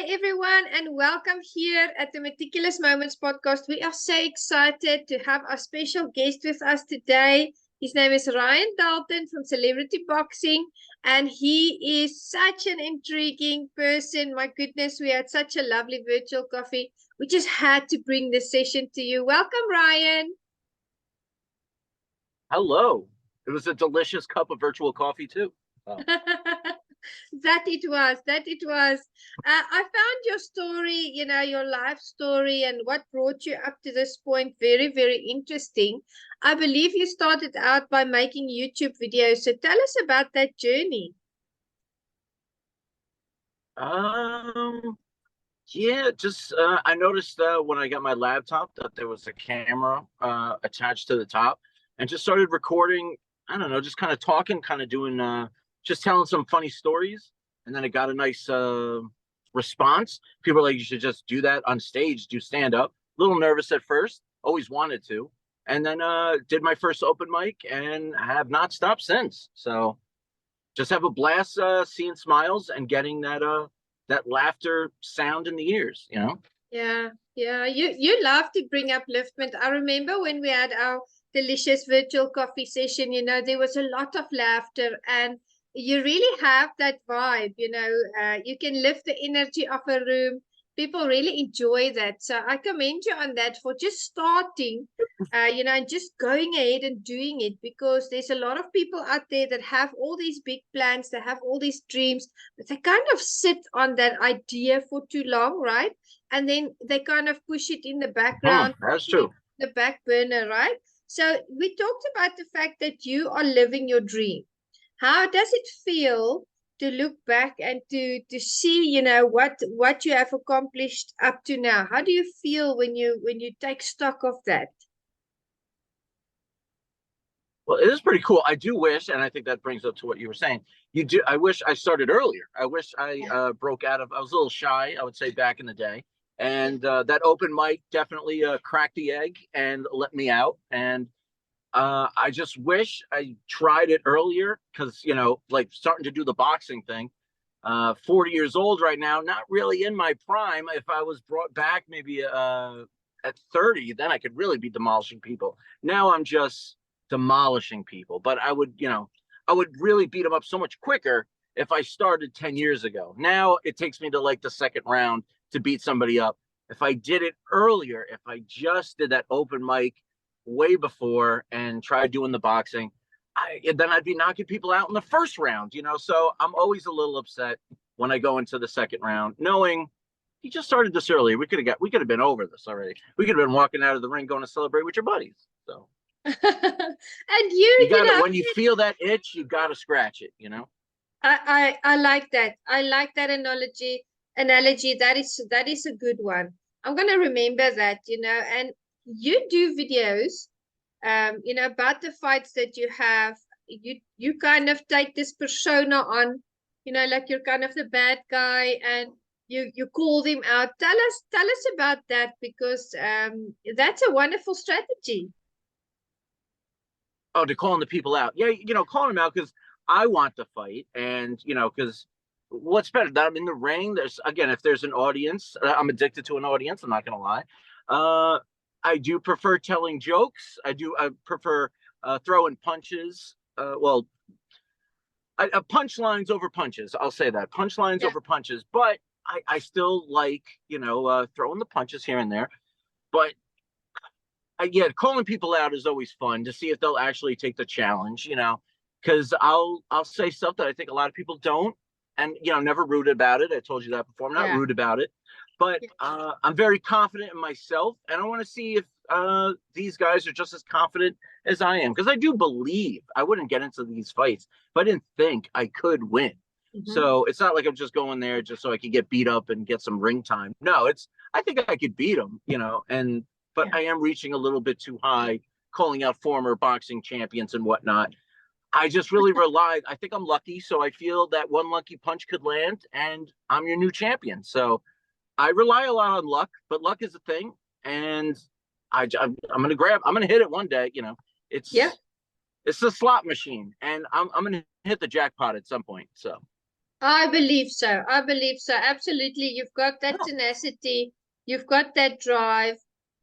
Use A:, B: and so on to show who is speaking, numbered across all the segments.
A: everyone, and welcome here at the Meticulous Moments podcast. We are so excited to have our special guest with us today. His name is Ryan Dalton from Celebrity Boxing, and he is such an intriguing person. My goodness, we had such a lovely virtual coffee. We just had to bring this session to you. Welcome, Ryan.
B: Hello. It was a delicious cup of virtual coffee, too. Oh.
A: That it was. I found your story, your life story and what brought you up to this point very, very interesting. I believe you started out by making YouTube videos. So tell us about that journey.
B: Yeah, just I noticed when I got my laptop that there was a camera attached to the top and just started recording. I don't know, just kind of talking, kind of doing just telling some funny stories, and then it got a nice response. People were like, you should just do that on stage, do stand up. A little nervous at first, always wanted to, and then did my first open mic and have not stopped since. So just have a blast seeing smiles and getting that laughter sound in the ears,
A: Yeah. You love to bring upliftment. I remember when we had our delicious virtual coffee session, there was a lot of laughter, and you really have that vibe. You can lift the energy of a room. People really enjoy that. So I commend you on that for just starting, and just going ahead and doing it, because there's a lot of people out there that have all these big plans, they have all these dreams, but they kind of sit on that idea for too long, right? And then they kind of push it in the background.
B: That's true.
A: The back burner, right? So we talked about the fact that you are living your dream. How does it feel to look back and to see, what you have accomplished up to now? How do you feel when you take stock of that?
B: Well, it is pretty cool. I do wish, and I think that brings up to what you were saying. I wish I started earlier. I wish I broke out of. I was a little shy, I would say, back in the day, and that open mic definitely cracked the egg and let me out. And I just wish I tried it earlier, because, like starting to do the boxing thing, 40 years old right now, not really in my prime. If I was brought back maybe at 30, then I could really be demolishing people. Now I'm just demolishing people, but I would really beat them up so much quicker if I started 10 years ago. Now it takes me to like the second round to beat somebody up. If I did it earlier, if I just did that open mic way before and tried doing the boxing, then I'd be knocking people out in the first round, so I'm always a little upset when I go into the second round, knowing you just started this earlier. We could have been over this already. We could have been walking out of the ring going to celebrate with your buddies. So
A: and you
B: gotta, when you feel that itch, you gotta scratch it,
A: I like that. I like that analogy. That is a good one. I'm gonna remember that, and you do videos, about the fights that you have. You kind of take this persona on, like you're kind of the bad guy, and you call them out. Tell us about that, because that's a wonderful strategy.
B: Oh, to calling the people out. Yeah, calling them out because I want to fight, and because what's better that I'm in the ring? If there's an audience, I'm addicted to an audience. I'm not gonna lie. I do prefer telling jokes. I prefer throwing punches. Punchlines over punches. I'll say that. Punchlines over punches. But I still like, throwing the punches here and there. But calling people out is always fun to see if they'll actually take the challenge, because I'll say stuff that I think a lot of people don't. And, never rude about it. I told you that before. I'm not rude about it. But I'm very confident in myself, and I want to see if these guys are just as confident as I am, because I do believe I wouldn't get into these fights if I didn't think I could win. Mm-hmm. So it's not like I'm just going there just so I could get beat up and get some ring time. No, I think I could beat them, but I am reaching a little bit too high, calling out former boxing champions and whatnot. I just really I think I'm lucky, so I feel that one lucky punch could land, and I'm your new champion. So I rely a lot on luck, but luck is a thing, and I'm gonna hit it one day. It's a slot machine, and I'm gonna hit the jackpot at some point. So
A: I believe so. I believe so. Absolutely. You've got that tenacity. You've got that drive.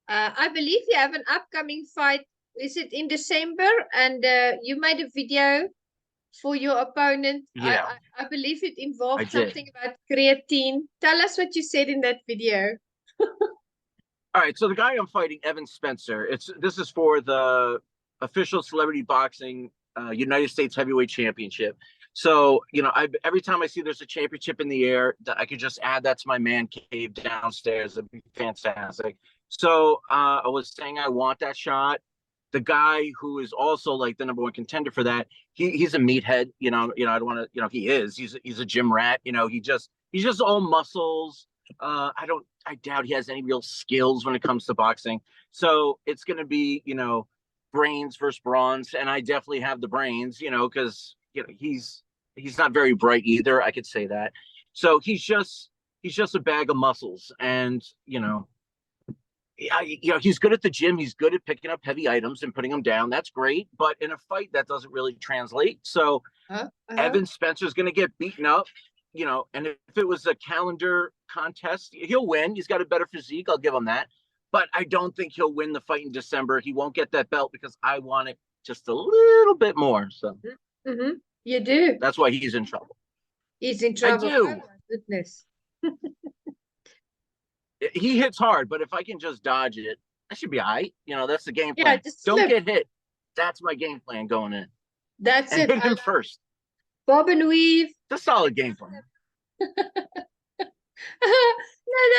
A: I believe you have an upcoming fight. Is it in December? And you made a video for your opponent.
B: Yeah,
A: I believe it
B: I
A: involved
B: did.
A: something about creatine. Tell us what you said in that video.
B: All right, so the guy I'm fighting, Evan Spencer. This is for the official celebrity boxing United States Heavyweight Championship. So every time I see there's a championship in the air, I could just add that to my man cave downstairs. It'd be fantastic. So I was saying I want that shot. The guy who is also like the number one contender for that, he's a meathead. I don't want to. He is. He's a gym rat. He's just all muscles. I doubt he has any real skills when it comes to boxing. So it's going to be, brains versus bronze. And I definitely have the brains, because, he's not very bright either. I could say that. So he's just a bag of muscles. And, he's good at the gym. He's good at picking up heavy items and putting them down. That's great. But in a fight, that doesn't really translate. So Evan Spencer's going to get beaten up. And if it was a calendar contest, he'll win. He's got a better physique. I'll give him that. But I don't think he'll win the fight in December. He won't get that belt because I want it just a little bit more. So
A: You do.
B: That's why he's in trouble.
A: He's in trouble.
B: I do.
A: Oh, my goodness.
B: He hits hard, but if I can just dodge it, I should be all right. That's the game plan.
A: Yeah, just
B: don't
A: flip.
B: get hit. That's my game plan going in.
A: That's
B: and
A: it.
B: Hit him first.
A: Bob and weave.
B: It's a solid game plan.
A: No,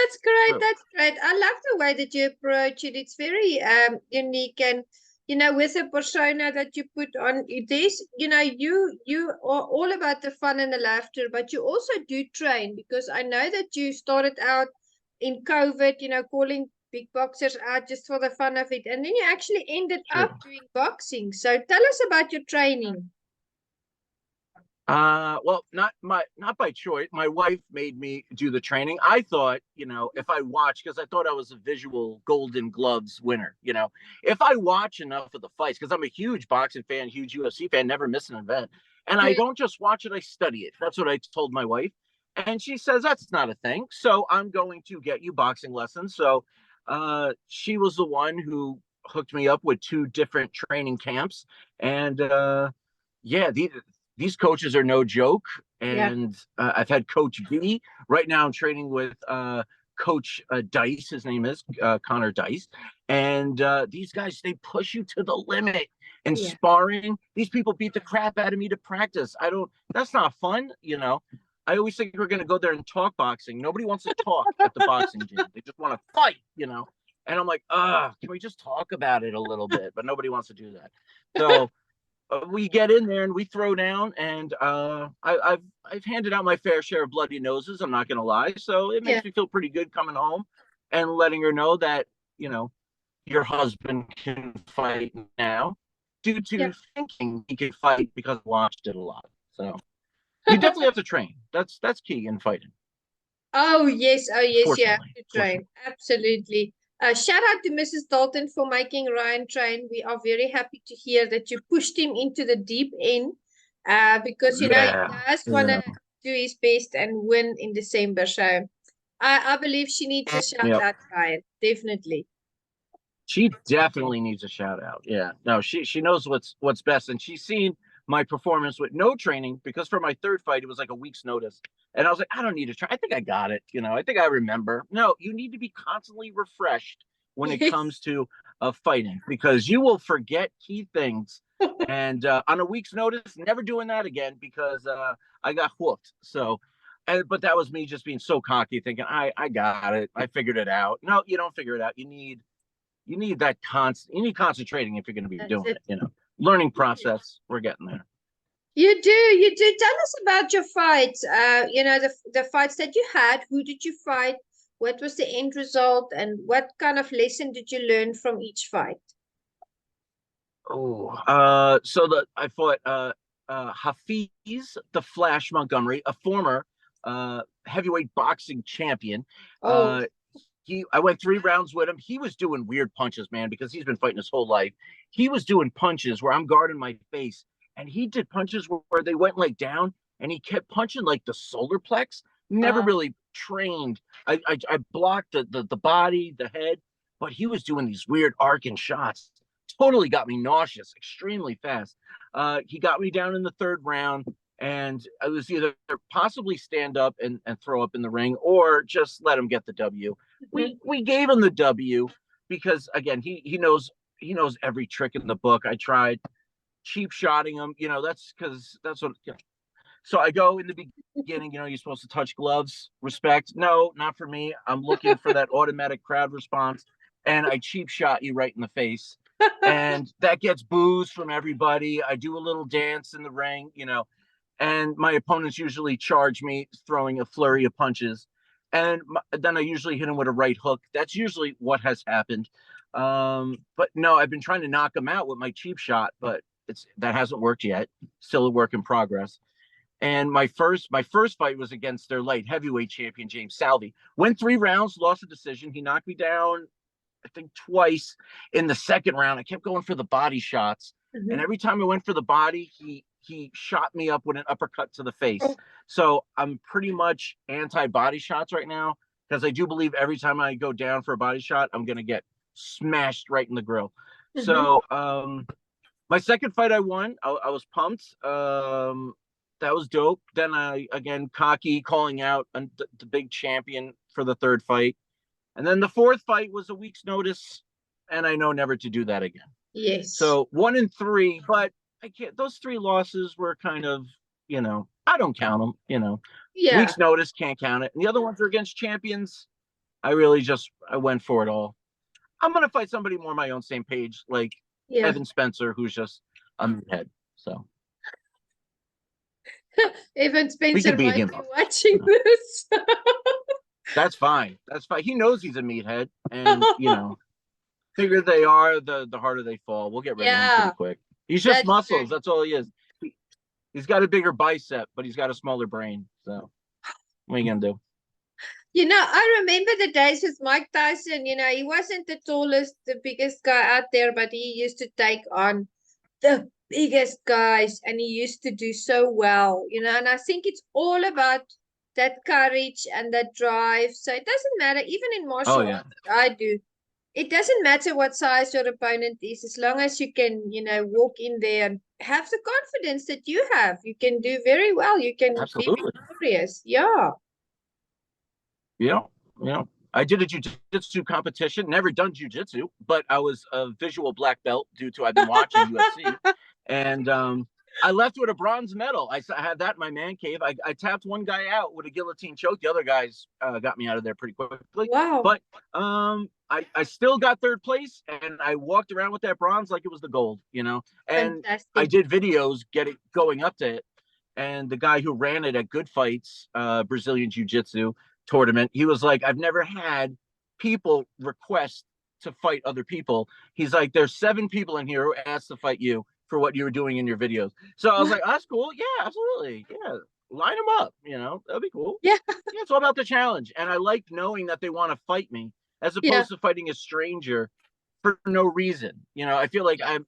A: that's great.
B: True.
A: That's great. I love the way that you approach it. It's very unique, and with the persona that you put on it is, you are all about the fun and the laughter, but you also do train, because I know that you started out in COVID, calling big boxers out just for the fun of it, and then you actually ended up doing boxing. So tell us about your training.
B: Well, not by choice. My wife made me do the training. I thought, if I watch, because I thought I was a visual Golden Gloves winner, if I watch enough of the fights, because I'm a huge boxing fan, huge UFC fan, never miss an event. And I don't just watch it, I study it. That's what I told my wife. And she says, that's not a thing. So I'm going to get you boxing lessons. So she was the one who hooked me up with 2 different training camps. And yeah, these coaches are no joke. And I've had Coach B. Right now I'm training with Coach Dice. His name is Connor Dice. And these guys, they push you to the limit. And sparring, these people beat the crap out of me to practice. That's not fun, I always think we're going to go there and talk boxing. Nobody wants to talk at the boxing gym. They just want to fight, And I'm like, can we just talk about it a little bit? But nobody wants to do that. So we get in there and we throw down, and I've handed out my fair share of bloody noses. I'm not going to lie. So it makes me feel pretty good coming home and letting her know that, your husband can fight now due to thinking he could fight because I watched it a lot. So you definitely have to train. That's key in fighting.
A: Oh, yes. You have to train. Absolutely. Shout out to Mrs. Dalton for making Ryan train. We are very happy to hear that you pushed him into the deep end, because, he does want to do his best and win in December. So I believe she needs a shout out, Ryan. Definitely.
B: She definitely needs a shout out. Yeah. No, she knows what's best. And she's seen my performance with no training, because for my 3rd fight, it was like a week's notice. And I was like, I don't need to try. I think I got it. I think I remember. No, you need to be constantly refreshed when it comes to fighting, because you will forget key things. And on a week's notice, never doing that again, because I got whooped. So, but that was me just being so cocky, thinking, I got it. I figured it out. No, you don't figure it out. You need that concentrating if you're going to be doing it. Learning process. We're getting there.
A: You do. Tell us about your fights. The fights that you had. Who did you fight? What was the end result? And what kind of lesson did you learn from each fight?
B: So I fought Hafiz the Flash Montgomery, a former heavyweight boxing champion. I went 3 rounds with him. He was doing weird punches, man, because he's been fighting his whole life. He was doing punches where I'm guarding my face, and he did punches where they went like down, and he kept punching like the solar plex. Never really trained. I blocked the body, the head, but he was doing these weird arcing shots. Totally got me nauseous, extremely fast. He got me down in the third round, and I was either possibly stand up and throw up in the ring, or just let him get the W. We gave him the W because, again, he knows every trick in the book. I tried cheap shotting him. That's because that's what. So I go in the beginning, you're supposed to touch gloves, respect. No, not for me. I'm looking for that automatic crowd response, and I cheap shot you right in the face. And that gets boos from everybody. I do a little dance in the ring, and my opponents usually charge me, throwing a flurry of punches. And then I usually hit him with a right hook. That's usually what has happened. But no, I've been trying to knock him out with my cheap shot, but that hasn't worked yet. Still a work in progress. And my first fight was against their light heavyweight champion, James Salvi. Went 3 rounds, lost a decision. He knocked me down, I think, twice. In the second round, I kept going for the body shots. And every time I went for the body, he shot me up with an uppercut to the face. So I'm pretty much anti-body shots right now, because I do believe every time I go down for a body shot, I'm going to get smashed right in the grill. So my second fight I won. I was pumped. That was dope. Then I, again, cocky, calling out the big champion for the third fight. And then the fourth fight was a week's notice, and I know never to do that again.
A: Yes.
B: So 1 and 3, but I can't. Those 3 losses were kind of, I don't count them.
A: Yeah.
B: Week's notice, can't count it. And the other ones are against champions. I went for it all. I'm gonna fight somebody more my own same page, like Evan Spencer, who's just a meathead. So.
A: Evan Spencer might be watching this.
B: That's fine. He knows he's a meathead, and bigger they are, the harder they fall. We'll get rid of him pretty quick. He's just muscles. That's all he is. He's got a bigger bicep, but he's got a smaller brain. So what are you gonna do?
A: I remember the days with Mike Tyson. He wasn't the tallest, the biggest guy out there, but he used to take on the biggest guys, and he used to do so well, and I think it's all about that courage and that drive. So it doesn't matter, even in martial arts, it doesn't matter what size your opponent is, as long as you can, walk in there and have the confidence that you have. You can do very well. You can be victorious.
B: I did a jiu-jitsu competition, never done jiu-jitsu, but I was a visual black belt due to I've been watching UFC. And I left with a bronze medal. I had that in my man cave. I tapped one guy out with a guillotine choke. The other guys got me out of there pretty quickly.
A: Wow.
B: But I still got third place, and I walked around with that bronze like it was the gold, And
A: Fantastic.
B: I did videos going up to it. And the guy who ran it at Good Fights, Brazilian Jiu-Jitsu tournament, he was like, I've never had people request to fight other people. He's like, there's 7 people in here who asked to fight you for what you were doing in your videos. So I was like, oh, that's cool. Yeah, absolutely. Yeah, line them up. That'd be cool.
A: Yeah.
B: It's all about the challenge. And I like knowing that they want to fight me, as opposed to fighting a stranger for no reason. I feel like I'm,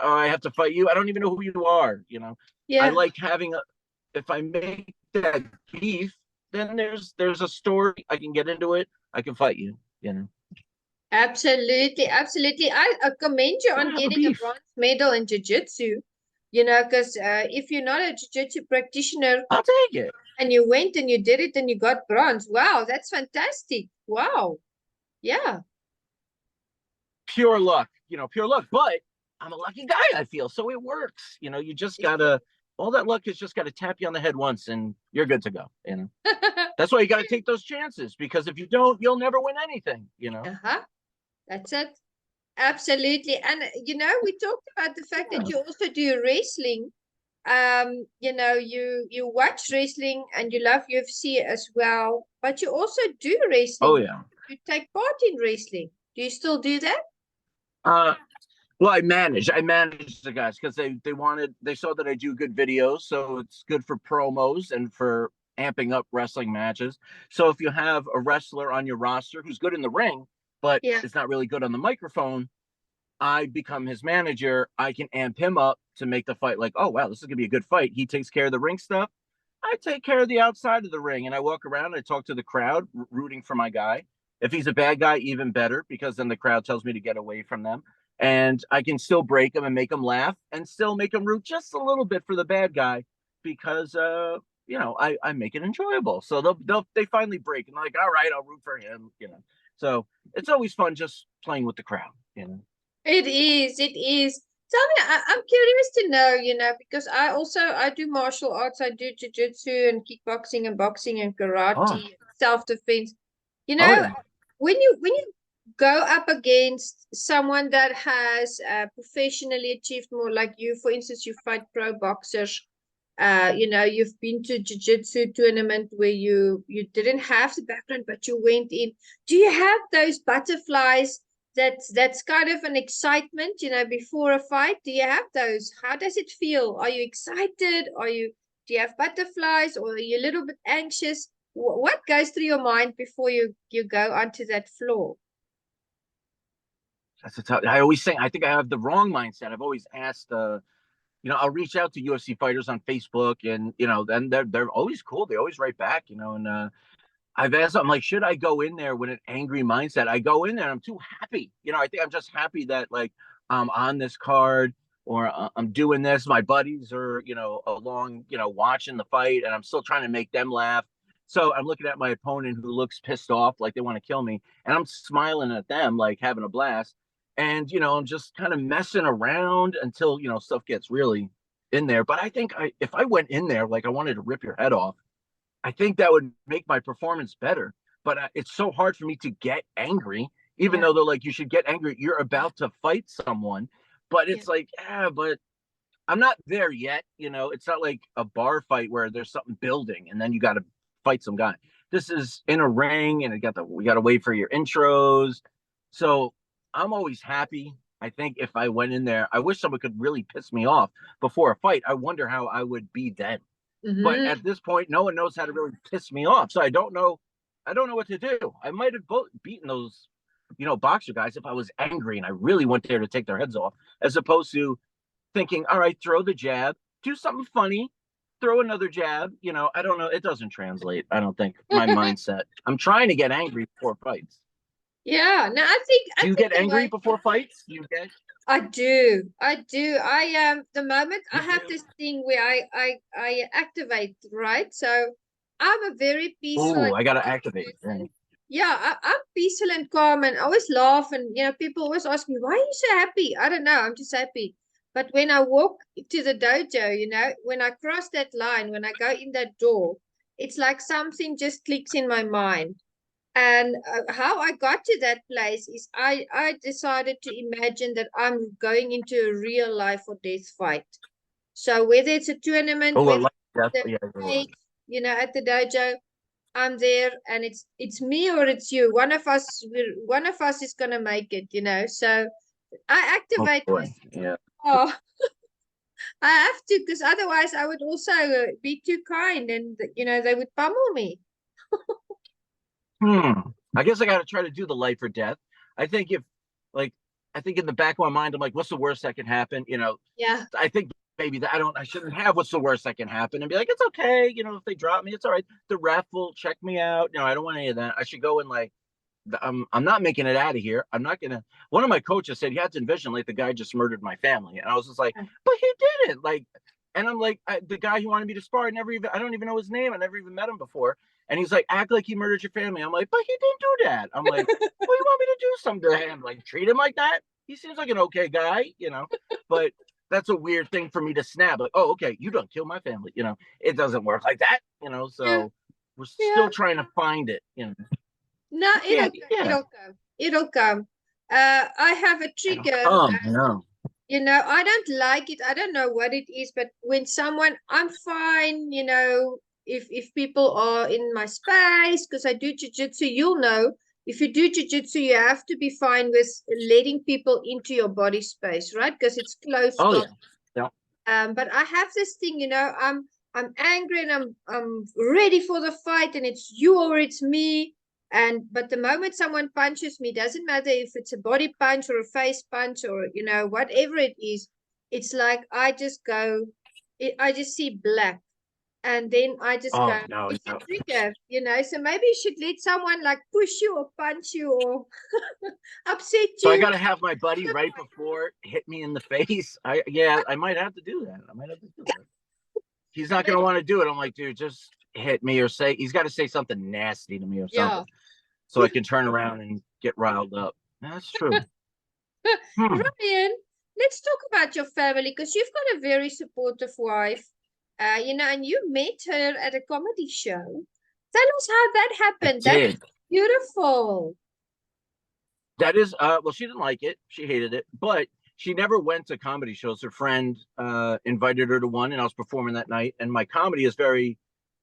B: I have to fight you. I don't even know who you are. I like having if I make that beef, then there's a story. I can get into it. I can fight you.
A: Absolutely. I commend you on getting a bronze medal in jiu-jitsu. Because if you're not a jiu-jitsu practitioner,
B: I'll take it.
A: And you went and you did it and you got bronze. Wow, that's fantastic. Wow. Yeah.
B: Pure luck. Pure luck. But I'm a lucky guy, I feel. So it works. You just gotta. All that luck has just got to tap you on the head once, and you're good to go. That's why you got to take those chances, because if you don't, you'll never win anything.
A: That's it. Absolutely. And we talked about the fact that you also do wrestling. You watch wrestling and you love UFC as well, but you also do wrestling.
B: Oh yeah.
A: You take part in wrestling. Do you still do that?
B: Well, I manage the guys, because they saw that I do good videos, so it's good for promos and for amping up wrestling matches. So if you have a wrestler on your roster who's good in the ring, but is not really good on the microphone, I become his manager. I can amp him up to make the fight like, oh wow, this is gonna be a good fight. He takes care of the ring stuff. I take care of the outside of the ring, and I walk around and I talk to the crowd, rooting for my guy. If he's a bad guy, even better, because then the crowd tells me to get away from them, and I can still break them and make them laugh, and still make them root just a little bit for the bad guy, because I make it enjoyable. So they finally break and they're like, all right, I'll root for him. So it's always fun just playing with the crowd.
A: It is. It is. Tell me, I'm curious to know, because I do martial arts. I do jiu-jitsu and kickboxing and boxing and karate,
B: Oh,
A: and self-defense. You
B: oh
A: know,
B: yeah.
A: when you go up against someone that has professionally achieved more, like you, for instance, you fight pro boxers. You've been to jiu-jitsu tournament where you didn't have the background, but you went in. Do you have those butterflies? That's kind of an excitement, before a fight. Do you have those? How does it feel? Are you excited? Do you have butterflies, or are you a little bit anxious? What goes through your mind before you go onto that floor?
B: I always say I think I have the wrong mindset. I've always asked I'll reach out to UFC fighters on Facebook, and then they're always cool. They always write back, and I've asked them, like, should I go in there with an angry mindset? I go in there, I'm too happy. I think I'm just happy that, like, I'm on this card, or I'm doing this. My buddies are, along, watching the fight, and I'm still trying to make them laugh. So I'm looking at my opponent who looks pissed off, like they want to kill me, and I'm smiling at them, like having a blast. And, I'm just kind of messing around until, stuff gets really in there. But I think if I went in there, like I wanted to rip your head off, I think that would make my performance better. But it's so hard for me to get angry, even though they're like, you should get angry. You're about to fight someone. But it's like, but I'm not there yet. It's not like a bar fight where there's something building and then you got to fight some guy. This is in a ring, and we got to wait for your intros. So I'm always happy. I think if I went in there, I wish someone could really piss me off before a fight. I wonder how I would be then. But at this point, no one knows how to really piss me off. So I don't know what to do. I might have beaten those, boxer guys if I was angry and I really went there to take their heads off, as opposed to thinking, all right, throw the jab, do something funny, throw another jab. I don't know. It doesn't translate. I don't think my mindset. I'm trying to get angry before fights.
A: Yeah, no,
B: Do you get angry before fights?
A: I do. The moment I have this thing where I activate, right? So I'm a very peaceful.
B: Oh, I gotta activate.
A: Yeah, I'm peaceful and calm, and I always laugh, and people always ask me, why are you so happy? I don't know, I'm just happy. But when I walk to the dojo, when I cross that line, when I go in that door, it's like something just clicks in my mind. And how I got to that place is I decided to imagine that I'm going into a real life or death fight. So whether it's a tournament, whether at the dojo, I'm there, and it's me or it's you. One of us is gonna make it. So I activate. Oh, I have to, because otherwise I would also be too kind, and they would pummel me.
B: I guess I got to try to do the life or death. I think I think in the back of my mind, I'm like, what's the worst that can happen?
A: Yeah.
B: I think maybe that I shouldn't have what's the worst that can happen and be like, it's okay. If they drop me, it's all right. The ref will check me out. I don't want any of that. I should go in like, I'm not making it out of here. I'm not gonna. One of my coaches said you had to envision like the guy just murdered my family, and I was just like, but he didn't. Like, and I'm like, the guy who wanted me to spar, I don't even know his name. I never even met him before. And he's like, act like he murdered your family. I'm like, but he didn't do that. I'm like, well, you want me to do something to him? Like, treat him like that? He seems like an okay guy, But that's a weird thing for me to snap. Like, oh, okay, you don't kill my family. It doesn't work like that. So we're still trying to find it.
A: No, it'll come. It'll come. I have a trigger. I don't like it. I don't know what it is, but when I'm fine, if people are in my space, because I do jiu-jitsu, you'll know, if you do jiu-jitsu, you have to be fine with letting people into your body space, right? Because it's closed off. But I have this thing, I'm angry and I'm ready for the fight, and it's you or it's me. But the moment someone punches me, doesn't matter if it's a body punch or a face punch or whatever it is, it's like I just go, I just see black. And then I just
B: Oh
A: go,
B: no,
A: it's a
B: no.
A: trigger, so maybe you should let someone like push you or punch you or upset
B: So I
A: you.
B: got to have my buddy right before hit me in the face. I might have to do that. I might have to do that. He's not going to want to do it. I'm like, dude, just hit me or he's got to say something nasty to me or
A: Yeah.
B: something so I can turn around and get riled up. That's true.
A: Ryan, let's talk about your family because you've got a very supportive wife, and you met her at a comedy show. Tell us how that
B: I
A: happened. That's
B: did.
A: beautiful.
B: That is, well, she didn't like it. She hated it, but she never went to comedy shows. Her friend invited her to one, and I was performing that night. And my comedy is very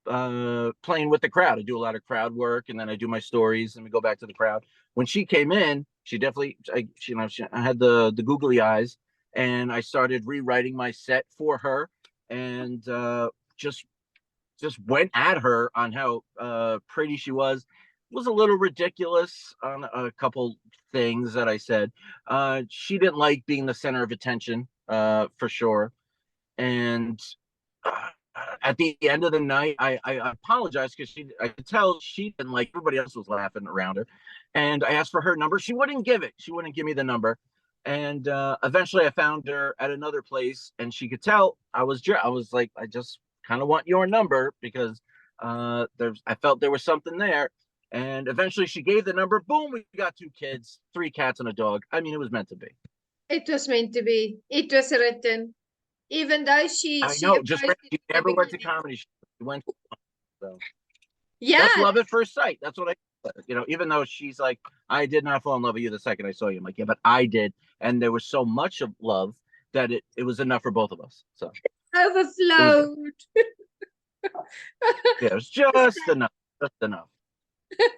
B: playing with the crowd. I do a lot of crowd work, and then I do my stories, and we go back to the crowd. When she came in, she definitely, I had the googly eyes, and I started rewriting my set for her, and just just went at her on how pretty she was. Was a little ridiculous on a couple things that I said. She didn't like being the center of attention, for sure. And at the end of the night, I apologized because I could tell she didn't like, everybody else was laughing around her. And I asked for her number. She wouldn't give it. She wouldn't give me the number. And eventually I found her at another place, and she could tell I was like, I just kind of want your number because I felt there was something there. And eventually she gave the number. Boom, we got 2 kids, 3 cats, and a dog. I mean, it was meant to be.
A: It was meant to be. It was written. Even though
B: I
A: she
B: know. Just
A: opposed it
B: she
A: in the
B: never went to
A: beginning.
B: comedy. She went to so.
A: Yeah,
B: That's love at first sight. That's what even though she's like, I did not fall in love with you the second I saw you. I'm like, yeah, but I did. And there was so much of love that it was enough for both of us. So it was good.
A: overflowed.
B: Yeah, it was just enough. Just enough.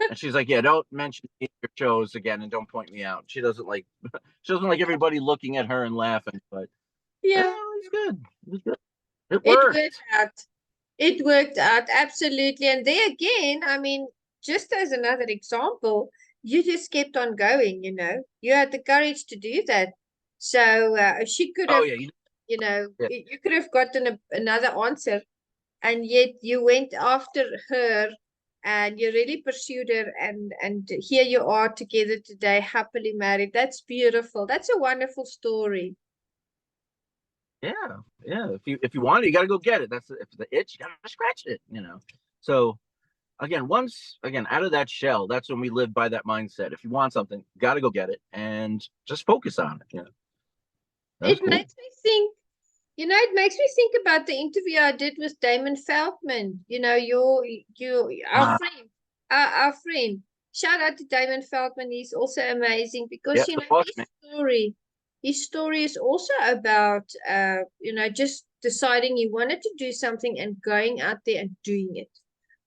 B: And she's like, yeah, don't mention your shows again and don't point me out. She doesn't like everybody looking at her and laughing, but
A: Yeah,
B: it was good. It was good. It
A: it worked
B: worked.
A: out. It worked out, absolutely. And there again, I mean, just as another example, you just kept on going, You had the courage to do that. So she could
B: Oh
A: have,
B: yeah, yeah.
A: you could have gotten another answer, and yet you went after her and you really pursued her, and here you are together today, happily married. That's beautiful. That's a wonderful story.
B: Yeah. If you want it, you got to go get it. That's if the itch, you got to scratch it. So again, out of that shell, that's when we live by that mindset. If you want something, you got to go get it and just focus on it. That's
A: It
B: cool.
A: makes me think, it makes me think about the interview I did with Damon Feldman. Our
B: Uh,
A: friend, our friend. Shout out to Damon Feldman. He's also amazing because,
B: yeah, the boss man.
A: his story is also about, just deciding he wanted to do something and going out there and doing it.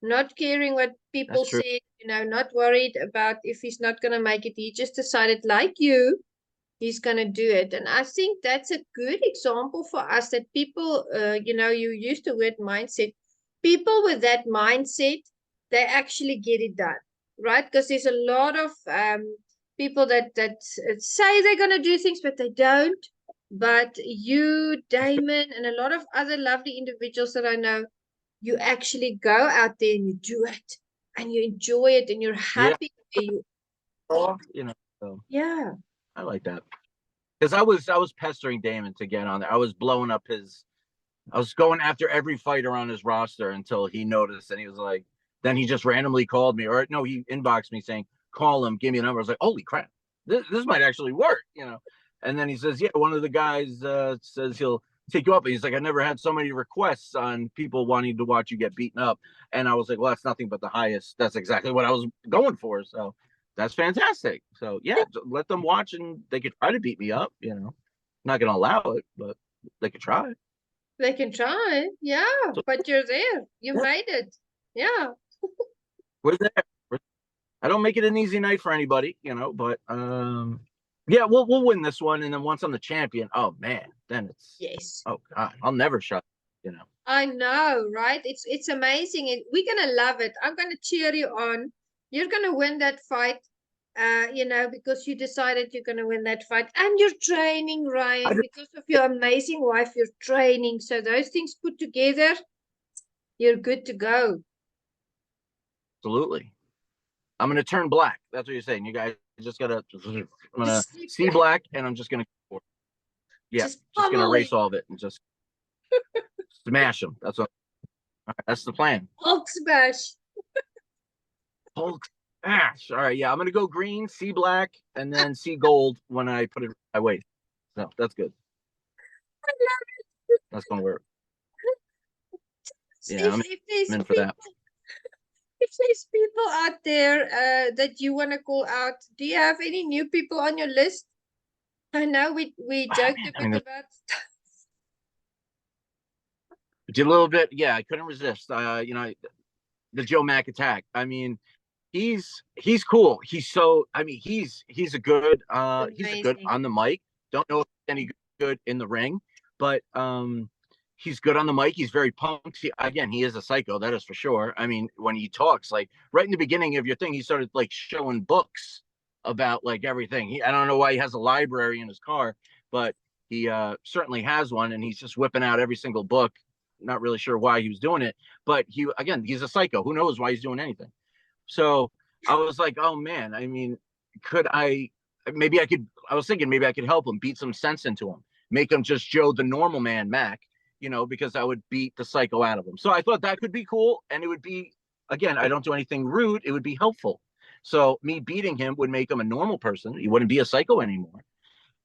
A: Not caring what
B: That's
A: people
B: true.
A: said, not worried about if he's not going to make it. He just decided, like you, he's going to do it. And I think that's a good example for us that people, you use the word mindset. People with that mindset, they actually get it done, right? Because there's a lot of people that say they're going to do things, but they don't. But you, Damon, and a lot of other lovely individuals that I know, you actually go out there and you do it and you enjoy it and you're
B: Yeah.
A: happy where you
B: So
A: yeah.
B: I like that because I was pestering Damon to get on there. I was blowing up I was going after every fighter on his roster until he noticed, and he was like, then he just randomly called me, or no, he inboxed me saying, call him, give me a number. I was like, holy crap, this might actually work. And then he says, yeah, one of the guys says he'll take you up. And he's like, I never had so many requests on people wanting to watch you get beaten up. And I was like, well, that's nothing but the highest. That's exactly what I was going for. So that's fantastic. So yeah, let them watch, and they could try to beat me up. Not gonna allow it, but they could try.
A: They can try, yeah,
B: So
A: but you're there. You
B: yeah,
A: made it. Yeah.
B: we're there. I don't make it an easy night for anybody, but yeah, we'll win this one, and then once I'm the champion, oh man, then it's
A: Yes.
B: oh god, I'll never shut.
A: I know, right? It's amazing. We're gonna love it. I'm gonna cheer you on. You're gonna win that fight. you know, because you decided you're going to win that fight. And you're training, Ryan, because of your amazing wife, you're training. So those things put together, you're good to go.
B: Absolutely. I'm going to turn black. That's what you're saying. You guys just got to, I'm going to see black and I'm just going to, just going to erase all of it and just smash them. That's what, that's the plan.
A: Hulk smash.
B: Hulk smash. All right. Yeah. I'm going to go green, see black, and then see gold when I put it in my waist. So that's good.
A: I love it.
B: That's going to work.
A: Yeah, I'm in for that. If there's people out there that you want to call out, do you have any new people on your list? I know we joked a bit about stuff.
B: Did a little bit, yeah. I couldn't resist. You know, the Joe Mack attack. I mean, he's cool. He's so. I mean, he's a good. He's a good on the mic. Don't know if he's any good in the ring, but he's good on the mic. He's very pumped. He is a psycho. That is for sure. I mean, when he talks, like right in the beginning of your thing, he started like showing books about like everything. I don't know why he has a library in his car, but he certainly has one, and he's just whipping out every single book. Not really sure why he was doing it, but he's a psycho. Who knows why he's doing anything? So I was like, oh man, I mean, I was thinking maybe I could help him, beat some sense into him, make him just Joe the normal man, Mac, you know, because I would beat the psycho out of him. So I thought that could be cool. And it would be, again, I don't do anything rude. It would be helpful. So me beating him would make him a normal person. He wouldn't be a psycho anymore.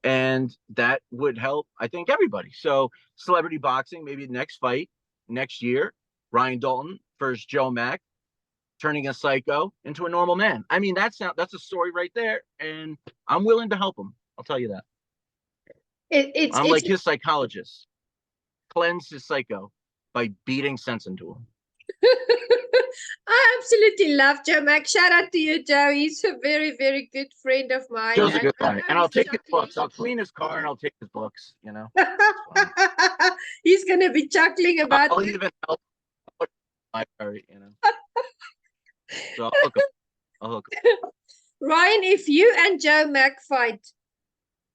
B: And that would help, I think, everybody. So celebrity boxing, maybe the next fight next year, Ryan Dalton versus Joe Mack, turning a psycho into a normal man. I mean, that's a story right there, and I'm willing to help him. I'll tell you that. I'm like his psychologist. Cleanse his psycho by beating sense into him.
A: I absolutely love Joe Mack. Shout out to you, Joe. He's a very, very good friend of mine.
B: Joe's a good guy. And I'll take his books. I'll clean his car and I'll take his books, you know.
A: He's going to be chuckling about
B: I'll even help my library, you know. So I'll hook him.
A: Ryan, if you and Joe Mack fight,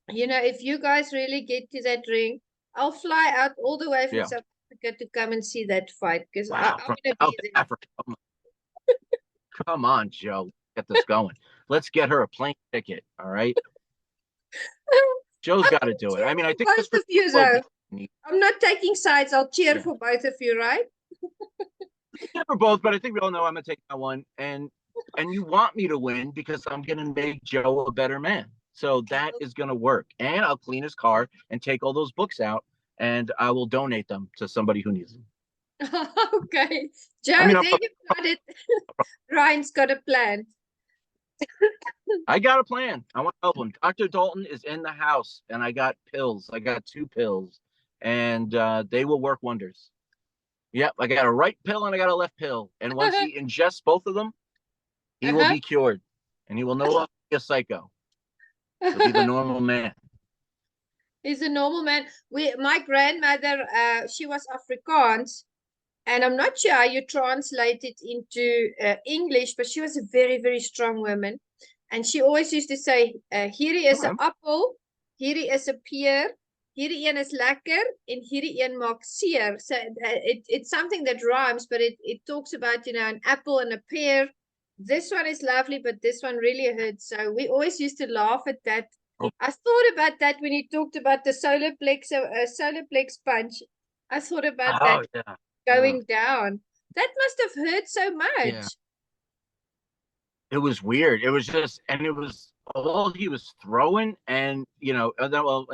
A: you know, if you guys really get to that ring, I'll fly out all the way from South Africa to come and see that fight, because I'm going to be there.
B: Africa. Come on, Joe. Get this going. Let's get her a plane ticket. All right. Joe's got to do it. I mean, I think
A: both of you, though. I'm not taking sides. I'll cheer for both of you, right?
B: For both, but I think we all know I'm gonna take that one. And you want me to win because I'm gonna make Joe a better man. So that is gonna work. And I'll clean his car and take all those books out, and I will donate them to somebody who needs them.
A: Okay, Joe, there you've got it. Ryan's got a plan.
B: I got a plan. I want to help him. Dr. Dalton is in the house, and I got pills. I got 2 pills, and they will work wonders. Yep, I got a right pill and I got a left pill. And once he ingests both of them, he will be cured, and he will no longer be a psycho. He'll be the normal man.
A: He's a normal man. My grandmother, she was Afrikaans, and I'm not sure how you translate it into English, but she was a very, very strong woman. And she always used to say, hierdie is 'n appel, hierdie is 'n peer, hierdie een is lekker, en hierdie een maak seer. So it's something that rhymes, but it talks about, you know, an apple and a pear. This one is lovely, but this one really hurts. So we always used to laugh at that. I thought about that when you talked about the solar plex punch. I thought about that going down. That must have hurt so much.
B: Yeah. It was weird. It was just, and it was all he was throwing, and you know,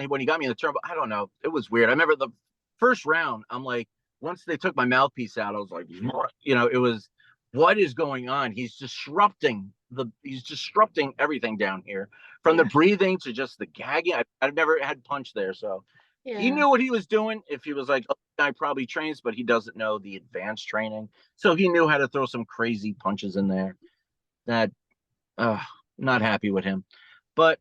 B: when he got me in the turn, I don't know. It was weird. I remember the first round. I'm like, once they took my mouthpiece out, I was like, you know, it was, what is going on? He's disrupting everything down here, from the breathing to just the gagging. I've never had punch there, so he knew what he was doing. If he was like, oh, guy probably trains, but he doesn't know the advanced training, so he knew how to throw some crazy punches in there. That, not happy with him, but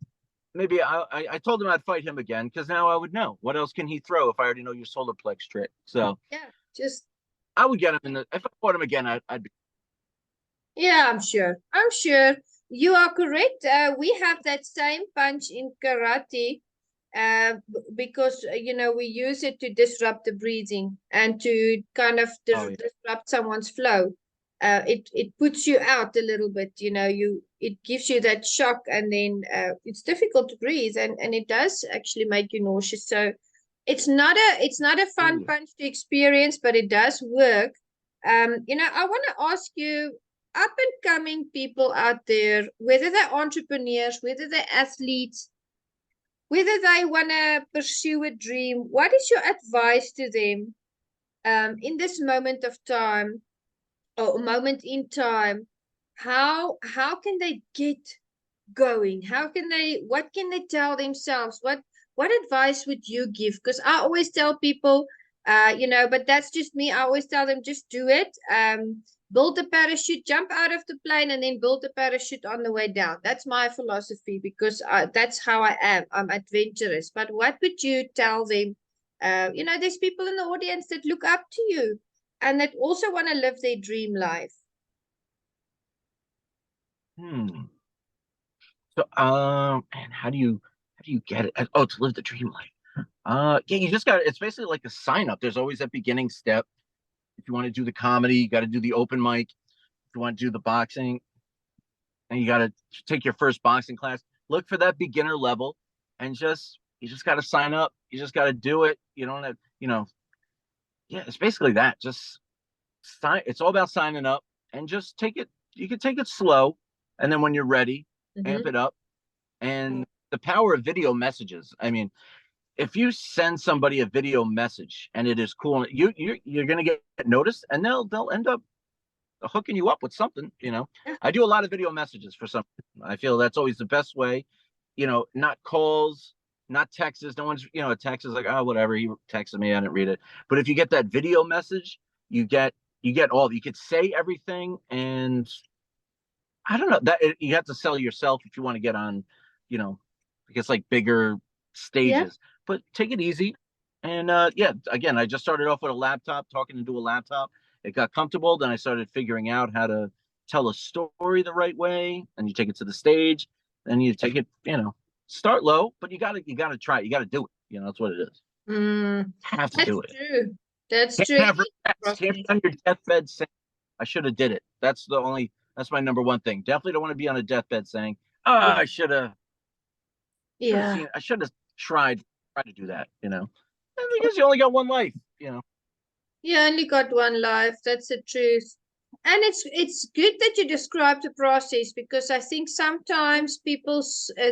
B: maybe I told him I'd fight him again, because now I would know what else can he throw if I already know your solar plex trick. So I would get him if I fought him again, I'd be.
A: Yeah, I'm sure. You are correct. We have that same punch in karate, because we use it to disrupt the breathing and to kind of
B: Oh yeah.
A: disrupt someone's flow. It puts you out a little bit. It gives you that shock, and then it's difficult to breathe, and it does actually make you nauseous. So it's not a fun
B: Ooh.
A: punch to experience, but it does work. I want to ask you, up and coming people out there, whether they're entrepreneurs, whether they're athletes, whether they want to pursue a dream, what is your advice to them in this moment of time, or moment in time? How can they get going? What can they tell themselves? What advice would you give? Because I always tell people, but that's just me. I always tell them, just do it. Build the parachute, jump out of the plane, and then build the parachute on the way down. That's my philosophy, because that's how I am. I'm adventurous. But what would you tell them? There's people in the audience that look up to you and that also want to live their dream life.
B: So, and how do you get it? Oh, to live the dream life. Yeah, you just got. It's basically like a sign up. There's always that beginning step. If you want to do the comedy, you got to do the open mic. If you want to do the boxing, and you got to take your first boxing class, look for that beginner level, and you just got to sign up. You just got to do it. You don't have, yeah, it's basically that. Just sign. It's all about signing up, and just take it. You can take it slow, and then when you're ready, amp it up. And the power of video messages. I mean, if you send somebody a video message and it is cool, you're gonna get noticed, and they'll end up hooking you up with something. I do a lot of video messages for some. I feel that's always the best way. Not calls, not texts. No one's, a text is like, oh, whatever. He texted me, I didn't read it. But if you get that video message, you could say everything, and I don't know that you have to sell yourself if you want to get on, I guess like bigger
A: Yeah.
B: stages. But take it easy, and yeah, again, I just started off with a laptop, talking into a laptop. It got comfortable. Then I started figuring out how to tell a story the right way, and you take it to the stage. Then you take it, start low, but you gotta try it. You gotta do it. That's what it is. Have to
A: That's
B: do it.
A: true. That's
B: Can't
A: true.
B: have regrets. Can't be on your deathbed saying, I should have did it. That's my number one thing. Definitely don't want to be on a deathbed saying, oh,
A: Yeah.
B: I should have
A: Yeah.
B: seen, I should have tried to do that, because you only got one life.
A: You only got one life. That's the truth. And it's good that you describe the process, because I think sometimes people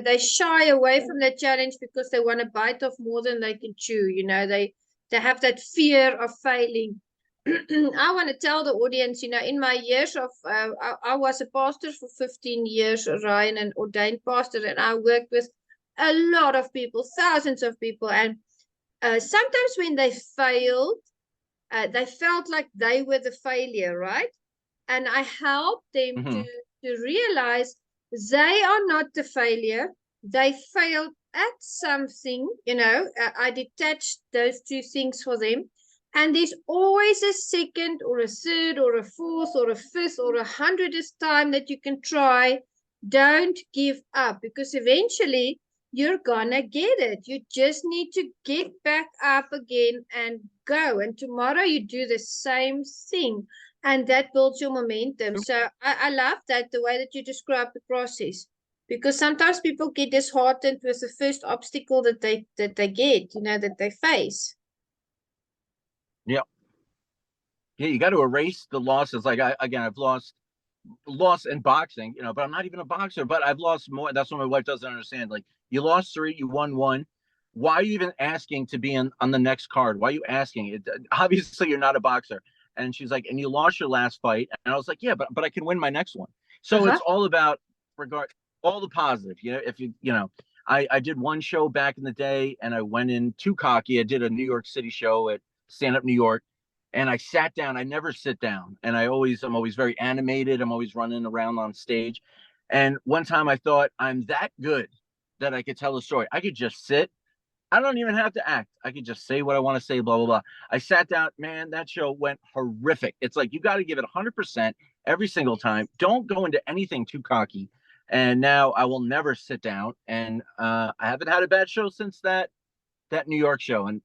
A: they shy away from the challenge because they want to bite off more than they can chew. They have that fear of failing. I want to tell the audience, in my years of I was a pastor for 15 years, Ryan, an ordained pastor, and I worked with a lot of people, thousands of people, and sometimes when they failed, they felt like they were the failure, right? And I helped them to,
B: Mm-hmm.
A: to realize they are not the failure. They failed at something, I detached those two things for them. And there's always a second or a third or a fourth or a fifth or 100th time that you can try. Don't give up, because eventually you're gonna get it. You just need to get back up again and go. And tomorrow you do the same thing, and that builds your momentum. So I love that, the way that you describe the process, because sometimes people get disheartened with the first obstacle that they get, that they face.
B: Yeah. Yeah, you got to erase the losses. Like I've lost in boxing, but I'm not even a boxer, but I've lost more. That's what my wife doesn't understand. Like, you lost 3, you won 1. Why are you even asking to be on the next card? Why are you asking? Obviously you're not a boxer. And she's like, and you lost your last fight. And I was like, yeah, but I can win my next one. So
A: Uh-huh.
B: it's all about all the positive. If I did one show back in the day, and I went in too cocky. I did a New York City show at Stand Up New York, and I sat down. I never sit down, and I'm always very animated. I'm always running around on stage. And one time I thought, I'm that good that I could tell a story. I could just sit. I don't even have to act. I could just say what I want to say, blah, blah, blah. I sat down, man, that show went horrific. It's like, you got to give it 100% every single time. Don't go into anything too cocky. And now I will never sit down. And I haven't had a bad show since that New York show. And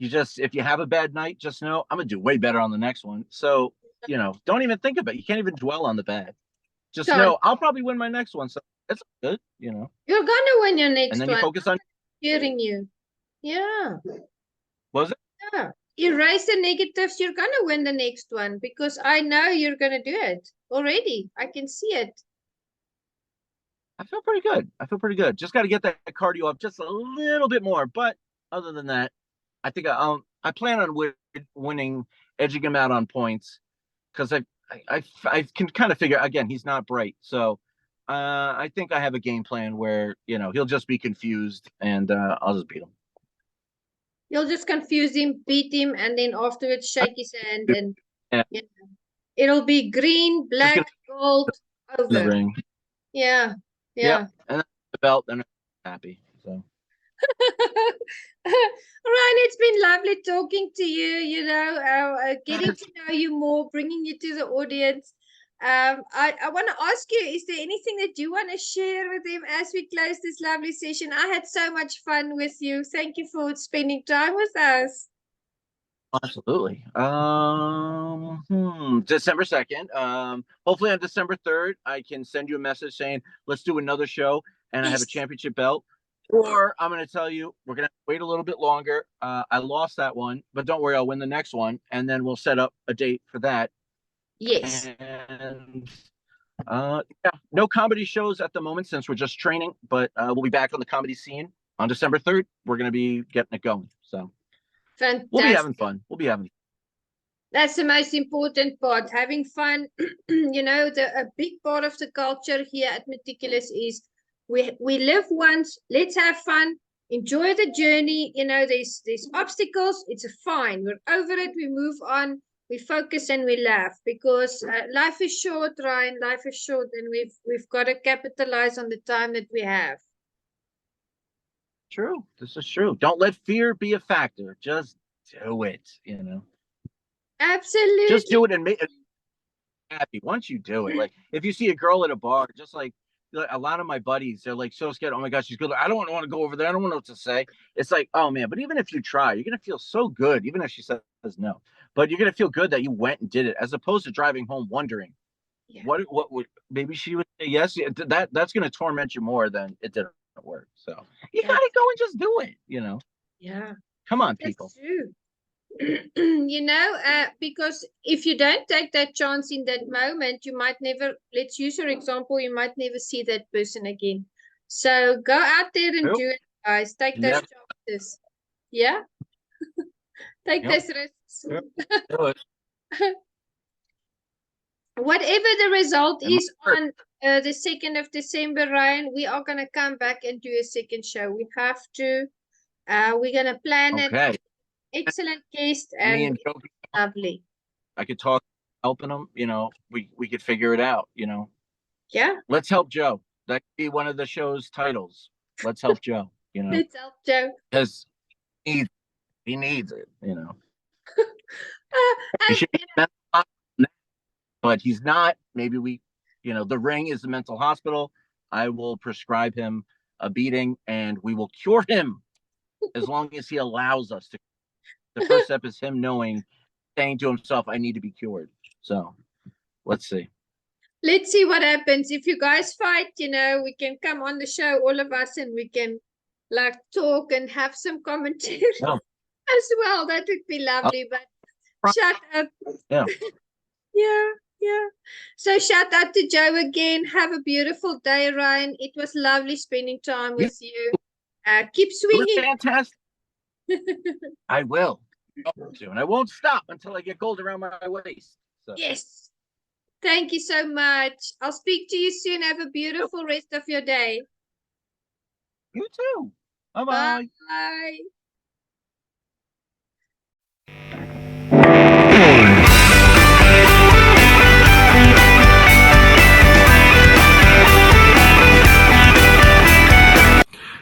B: if you have a bad night, just know I'm gonna do way better on the next one. So, don't even think about it. You can't even dwell on the bad. Just know I'll probably win my next one. So that's good,
A: You're gonna win your next one.
B: And then you focus on
A: hearing you. Yeah.
B: Was it?
A: Yeah. Erase the negatives. You're gonna win the next one because I know you're gonna do it already. I can see it.
B: I feel pretty good. Just got to get that cardio up just a little bit more. But other than that, I think I plan on winning, edging him out on points, because I can kind of figure, again, he's not bright, so I think I have a game plan where he'll just be confused, and I'll just beat him.
A: You'll just confuse him, beat him, and then afterwards shake his hand, and it'll be green, black, gold over. Yeah.
B: And the belt, and I'm happy. So.
A: Ryan, it's been lovely talking to you, getting to know you more, bringing you to the audience. I want to ask you, is there anything that you want to share with them as we close this lovely session? I had so much fun with you. Thank you for spending time with us.
B: Absolutely. December 2nd. Hopefully on December 3rd, I can send you a message saying, let's do another show, and I have a championship belt. Or I'm going to tell you, we're going to wait a little bit longer. I lost that one, but don't worry, I'll win the next one. And then we'll set up a date for that.
A: Yes.
B: And no comedy shows at the moment since we're just training, but we'll be back on the comedy scene on December 3rd. We're going to be getting it going. So
A: fantastic.
B: We'll be having fun.
A: That's the most important part, having fun. A big part of the culture here at Meticulous is we live once, let's have fun, enjoy the journey. There's obstacles, it's fine. We're over it, we move on, we focus and we laugh, because life is short, Ryan, life is short, and we've got to capitalize on the time that we have.
B: True. This is true. Don't let fear be a factor. Just do it,
A: Absolutely.
B: Just do it and make it happy. Once you do it, like if you see a girl at a bar, just like a lot of my buddies, they're like so scared. Oh my gosh, she's good. I don't want to go over there. I don't know what to say. It's like, oh man, but even if you try, you're going to feel so good, even if she says no. But you're going to feel good that you went and did it, as opposed to driving home wondering what would, maybe she would say yes. That's going to torment you more than it didn't work. So you got to go and just do it,
A: Yeah.
B: Come on, people.
A: That's true. Because if you don't take that chance in that moment, you might never, let's use your example, you might never see that person again. So go out there and do it, guys. Take those chances. Yeah? Take those risks. Whatever the result is on the 2nd of December, Ryan, we are going to come back and do a second show. We have to. We're going to plan it. Excellent guest and lovely.
B: I could talk, helping them, we could figure it out,
A: Yeah.
B: Let's help Joe. That could be one of the show's titles. Let's help Joe,
A: Let's help Joe.
B: Because he needs it, He should be mental hospital, but he's not. Maybe the Ring is the mental hospital. I will prescribe him a beating, and we will cure him as long as he allows us to. The first step is him saying to himself, I need to be cured. So let's see.
A: Let's see what happens. If you guys fight, we can come on the show, all of us, and we can talk and have some commentary as well. That would be lovely. But shut up.
B: Yeah.
A: Yeah. So shout out to Joe again. Have a beautiful day, Ryan. It was lovely spending time with you. Keep swinging.
B: Fantastic. I will. And I won't stop until I get gold around my waist. So.
A: Yes. Thank you so much. I'll speak to you soon. Have a beautiful rest of your day.
B: You too. Bye-bye.
A: Bye.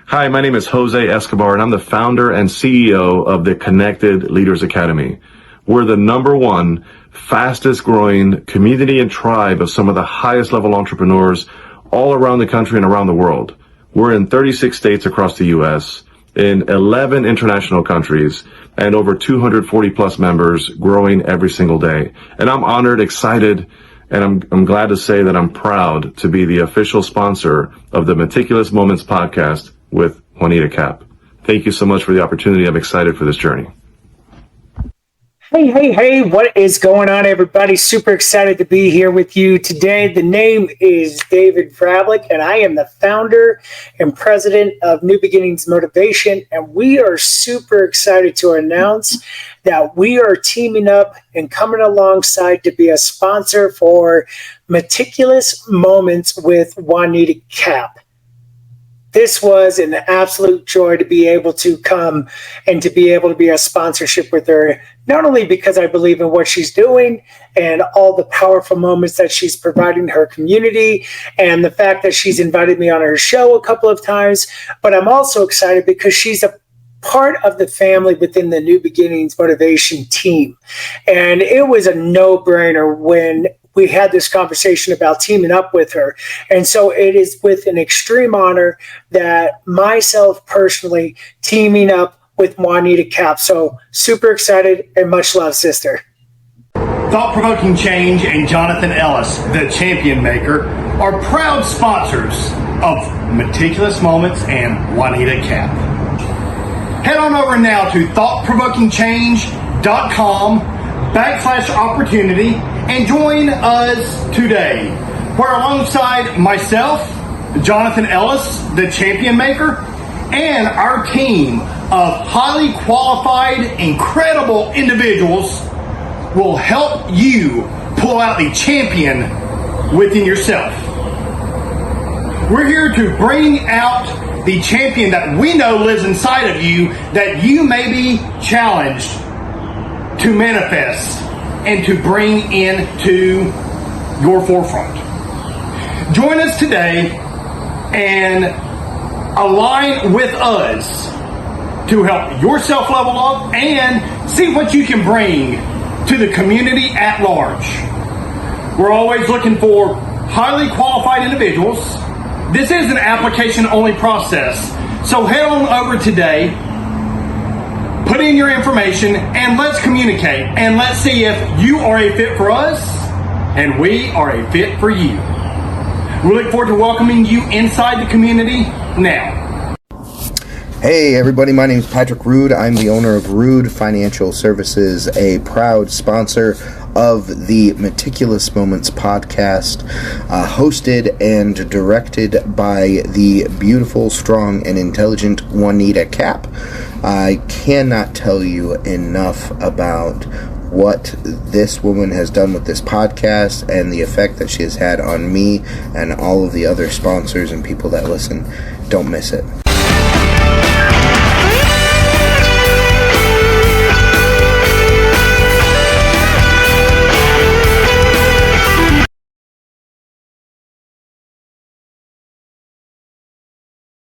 C: Hi, my name is Jose Escobar, and I'm the founder and CEO of the Connected Leaders Academy. We're the #1 fastest growing community and tribe of some of the highest level entrepreneurs all around the country and around the world. We're in 36 states across the U.S., in 11 international countries, and over 240 plus members, growing every single day. And I'm honored, excited, and I'm glad to say that I'm proud to be the official sponsor of the Meticulous Moments podcast with Juanita Kapp. Thank you so much for the opportunity. I'm excited for this journey.
D: Hey, what is going on, everybody? Super excited to be here with you today. The name is David Vrablick, and I am the founder and president of New Beginnings Motivation, and we are super excited to announce that we are teaming up and coming alongside to be a sponsor for Meticulous Moments with Juanita Kapp. This was an absolute joy to be able to come and to be able to be a sponsorship with her, not only because I believe in what she's doing and all the powerful moments that she's providing her community and the fact that she's invited me on her show a couple of times, but I'm also excited because she's a part of the family within the New Beginnings Motivation team. And it was a no-brainer when we had this conversation about teaming up with her. And so it is with an extreme honor that myself personally teaming up with Juanita Kapp. So super excited and much love, sister.
E: Thought-Provoking Change and Jonathan Ellis, the champion maker, are proud sponsors of Meticulous Moments and Juanita Kapp. Head on over now to thoughtprovokingchange.com/opportunity and join us today, where alongside myself, Jonathan Ellis, the champion maker, and our team of highly qualified, incredible individuals will help you pull out the champion within yourself. We're here to bring out the champion that we know lives inside of you, that you may be challenged to manifest and to bring into your forefront. Join us today and align with us to help yourself level up and see what you can bring to the community at large. We're always looking for highly qualified individuals. This is an application-only process, so head on over today, put in your information, and let's communicate, and let's see if you are a fit for us, and we are a fit for you. We look forward to welcoming you inside the community now.
F: Hey everybody, my name is Patrick Rude. I'm the owner of Rude Financial Services, a proud sponsor of the Meticulous Moments podcast, hosted and directed by the beautiful, strong, and intelligent Juanita Kapp. I cannot tell you enough about what this woman has done with this podcast and the effect that she has had on me and all of the other sponsors and people that listen. Don't miss it.